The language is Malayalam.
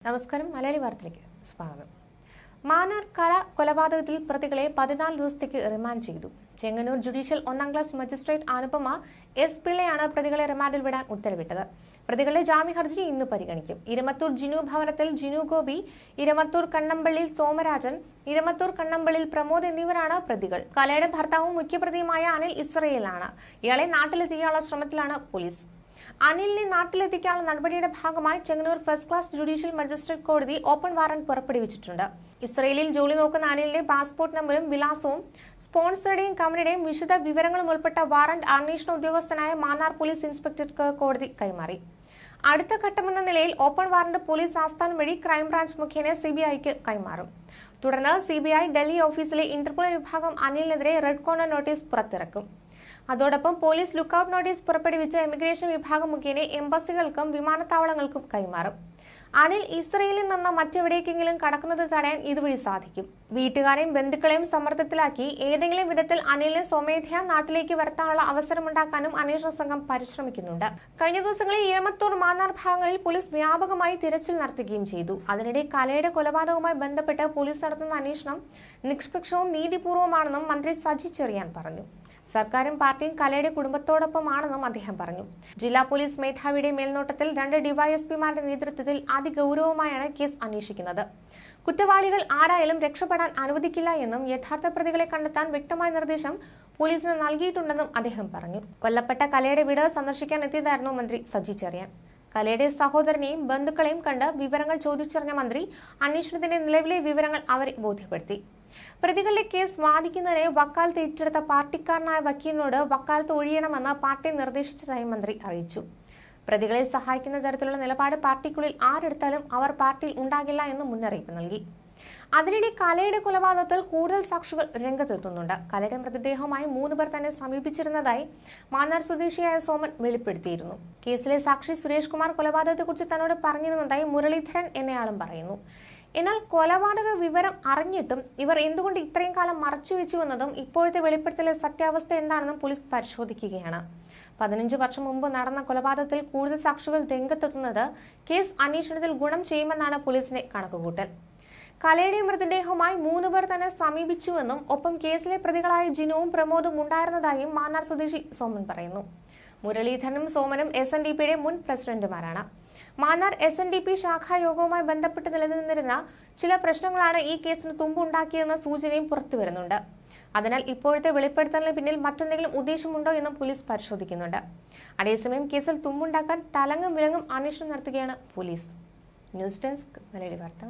നമസ്കാരം. മലയാളി വാർത്തയിലേക്ക് സ്വാഗതം. മാന്നാർ കൊലപാതകത്തിൽ പ്രതികളെ 14 ദിവസത്തേക്ക് റിമാൻഡ് ചെയ്തു. ചെങ്ങന്നൂർ ജുഡീഷ്യൽ 1ാം ക്ലാസ് മജിസ്ട്രേറ്റ് അനുപമ എസ് പിള്ളയാണ് പ്രതികളെ റിമാൻഡിൽ വിടാൻ ഉത്തരവിട്ടത്. പ്രതികളുടെ ജാമ്യ ഹർജി ഇന്ന് പരിഗണിക്കും. ഇരമത്തൂർ ജിനു ഭവനത്തിൽ ജിനു ഗോപി, ഇരമത്തൂർ കണ്ണമ്പള്ളിയിൽ സോമരാജൻ, ഇരമത്തൂർ കണ്ണമ്പള്ളിയിൽ പ്രമോദ് എന്നിവരാണ് പ്രതികൾ. കലയുടെ ഭർത്താവും മുഖ്യപ്രതിയുമായ അനിൽ ഇസ്രയേലാണ്. ഇയാളെ നാട്ടിലെത്തിക്കാനുള്ള ശ്രമത്തിലാണ് പോലീസ്. അനിലിനെ നാട്ടിലെത്തിക്കാനുള്ള നടപടിയുടെ ഭാഗമായി Chengannur first class judicial magistrate കോടതി ഓപ്പൺ വാറന്റ് പുറപ്പെടുവിച്ചിട്ടുണ്ട്. ഇസ്രയേലിൽ ജോലി നോക്കുന്ന അനിലിന്റെ പാസ്പോർട്ട് നമ്പറും വിലാസവും സ്പോൺസറുടെയും കമ്പനിയുടെയും വിശദ വിവരങ്ങളും ഉൾപ്പെട്ട വാറന്റ് അന്വേഷണ ഉദ്യോഗസ്ഥനായ മാന്നാർ പോലീസ് ഇൻസ്പെക്ടർക്ക് കോടതി കൈമാറി. അടുത്ത ഘട്ടമെന്ന നിലയിൽ ഓപ്പൺ വാറന്റ് പോലീസ് ആസ്ഥാനം വഴി ക്രൈംബ്രാഞ്ച് മുഖേന സിബിഐക്ക് കൈമാറും. തുടർന്ന് സിബിഐ ഡൽഹി ഓഫീസിലെ ഇന്റർപോൾ വിഭാഗം അനിലിനെതിരെ റെഡ് കോർണർ നോട്ടീസ് പുറത്തിറക്കും. അതോടൊപ്പം പോലീസ് ലുക്കൌട്ട് നോട്ടീസ് പുറപ്പെടുവിച്ച ഇമിഗ്രേഷൻ വിഭാഗം മുഖേന എംബസികൾക്കും വിമാനത്താവളങ്ങൾക്കും കൈമാറും. അനിൽ ഇസ്രയേലിൽ നിന്ന് മറ്റെവിടേക്കെങ്കിലും കടക്കുന്നത് തടയാൻ ഇതുവഴി സാധിക്കും. വീട്ടുകാരെയും ബന്ധുക്കളെയും സമ്മർദ്ദത്തിലാക്കി ഏതെങ്കിലും വിധത്തിൽ അനിലിനെ സ്വമേധയാ നാട്ടിലേക്ക് വരുത്താനുള്ള അവസരമുണ്ടാക്കാനും അന്വേഷണ സംഘം പരിശ്രമിക്കുന്നുണ്ട്. കഴിഞ്ഞ ദിവസങ്ങളിൽ ഇരമത്തൂർ മാന്നാർ ഭാഗങ്ങളിൽ പോലീസ് വ്യാപകമായി തിരച്ചിൽ നടത്തുകയും ചെയ്തു. അതിനിടെ കലയുടെ കൊലപാതകവുമായി ബന്ധപ്പെട്ട് പോലീസ് നടത്തുന്ന അന്വേഷണം നിഷ്പക്ഷവും നീതിപൂർവമാണെന്നും മന്ത്രി സജി ചെറിയാൻ പറഞ്ഞു. സർക്കാരും പാർട്ടിയും കലയുടെ കുടുംബത്തോടൊപ്പമാണെന്നും അദ്ദേഹം പറഞ്ഞു. ജില്ലാ പോലീസ് മേധാവിയുടെ മേൽനോട്ടത്തിൽ 2 ഡിവൈഎസ്പിമാരുടെ നേതൃത്വത്തിൽ അതിഗൌരവമായാണ് കേസ് അന്വേഷിക്കുന്നത്. കുറ്റവാളികൾ ആരായാലും രക്ഷപ്പെടാൻ അനുവദിക്കില്ല എന്നും യഥാർത്ഥ പ്രതികളെ കണ്ടെത്താൻ വ്യക്തമായ നിർദ്ദേശം പോലീസിന് നൽകിയിട്ടുണ്ടെന്നും അദ്ദേഹം പറഞ്ഞു. കൊല്ലപ്പെട്ട കലയുടെ വീട് സന്ദർശിക്കാൻ എത്തിയതായിരുന്നു മന്ത്രി സജി ചെറിയാൻ. കലയുടെ സഹോദരനെയും ബന്ധുക്കളെയും കണ്ട് വിവരങ്ങൾ ചോദിച്ചറിഞ്ഞ മന്ത്രി അന്വേഷണത്തിന്റെ നിലവിലെ വിവരങ്ങൾ അവരെ ബോധ്യപ്പെടുത്തി. പ്രതികളുടെ കേസ് വാദിക്കുന്നതിനെ വക്കാലത്ത് ഏറ്റെടുത്ത പാർട്ടിക്കാരനായ വക്കീലിനോട് വക്കാലത്ത് ഒഴിയണമെന്ന് പാർട്ടി നിർദ്ദേശിച്ചതായി മന്ത്രി അറിയിച്ചു. പ്രതികളെ സഹായിക്കുന്ന തരത്തിലുള്ള നിലപാട് പാർട്ടിക്കുള്ളിൽ ആരെടുത്താലും അവർ പാർട്ടിയിൽ ഉണ്ടാകില്ല എന്ന് മുന്നറിയിപ്പ് നൽകി. അതിനിടെ കലയുടെ കൊലപാതകത്തിൽ കൂടുതൽ സാക്ഷികൾ രംഗത്തെത്തുന്നുണ്ട്. കലയുടെ മൃതദേഹവുമായി 3 പേർ തന്നെ സമീപിച്ചിരുന്നതായി മാന്നാർ സ്വദേശിയായ സോമൻ വെളിപ്പെടുത്തിയിരുന്നു. കേസിലെ സാക്ഷി സുരേഷ് കുമാർ കൊലപാതകത്തെക്കുറിച്ച് തന്നോട് പറഞ്ഞിരുന്നതായി മുരളീധരൻ എന്നയാളും പറയുന്നു. എന്നാൽ കൊലപാതക വിവരം അറിഞ്ഞിട്ടും ഇവർ എന്തുകൊണ്ട് ഇത്രയും കാലം മറച്ചുവെച്ചുവെന്നതും ഇപ്പോഴത്തെ വെളിപ്പെടുത്തലിലെ സത്യാവസ്ഥ എന്താണെന്നും പോലീസ് പരിശോധിക്കുകയാണ്. 15 വർഷം മുമ്പ് നടന്ന കൊലപാതകത്തിൽ കൂടുതൽ സാക്ഷികൾ രംഗത്തെത്തുന്നത് കേസ് അന്വേഷണത്തിൽ ഗുണം ചെയ്യുമെന്നാണ് പോലീസിന്റെ കണക്കുകൂട്ടൽ. കലയുടെ മൃതദേഹവുമായി 3 പേർ തന്നെ സമീപിച്ചുവെന്നും ഒപ്പം കേസിലെ പ്രതികളായ ജിനുവും പ്രമോദും ഉണ്ടായിരുന്നതായും മാന്നാർ സ്വദേശി സോമൻ പറയുന്നു. മുരളീധരനും സോമനും SNDPയുടെ മുൻ പ്രസിഡന്റുമാരാണ്. മാന്നാർ SNDP ശാഖായോഗവുമായി ബന്ധപ്പെട്ട് നിലനിന്നിരുന്ന ചില പ്രശ്നങ്ങളാണ് ഈ കേസിന് തുമ്പുണ്ടാക്കിയെന്ന സൂചനയും പുറത്തുവരുന്നുണ്ട്. അതിനാൽ ഇപ്പോഴത്തെ വെളിപ്പെടുത്തലിന് പിന്നിൽ മറ്റെന്തെങ്കിലും ഉദ്ദേശമുണ്ടോ എന്നും പോലീസ് പരിശോധിക്കുന്നുണ്ട്. അതേസമയം കേസിൽ തുമ്പുണ്ടാക്കാൻ തലങ്ങും വിലങ്ങും അന്വേഷണം നടത്തുകയാണ് പോലീസ്. ന്യൂസ് ഡെസ്ക് മലയാളി വാർത്ത.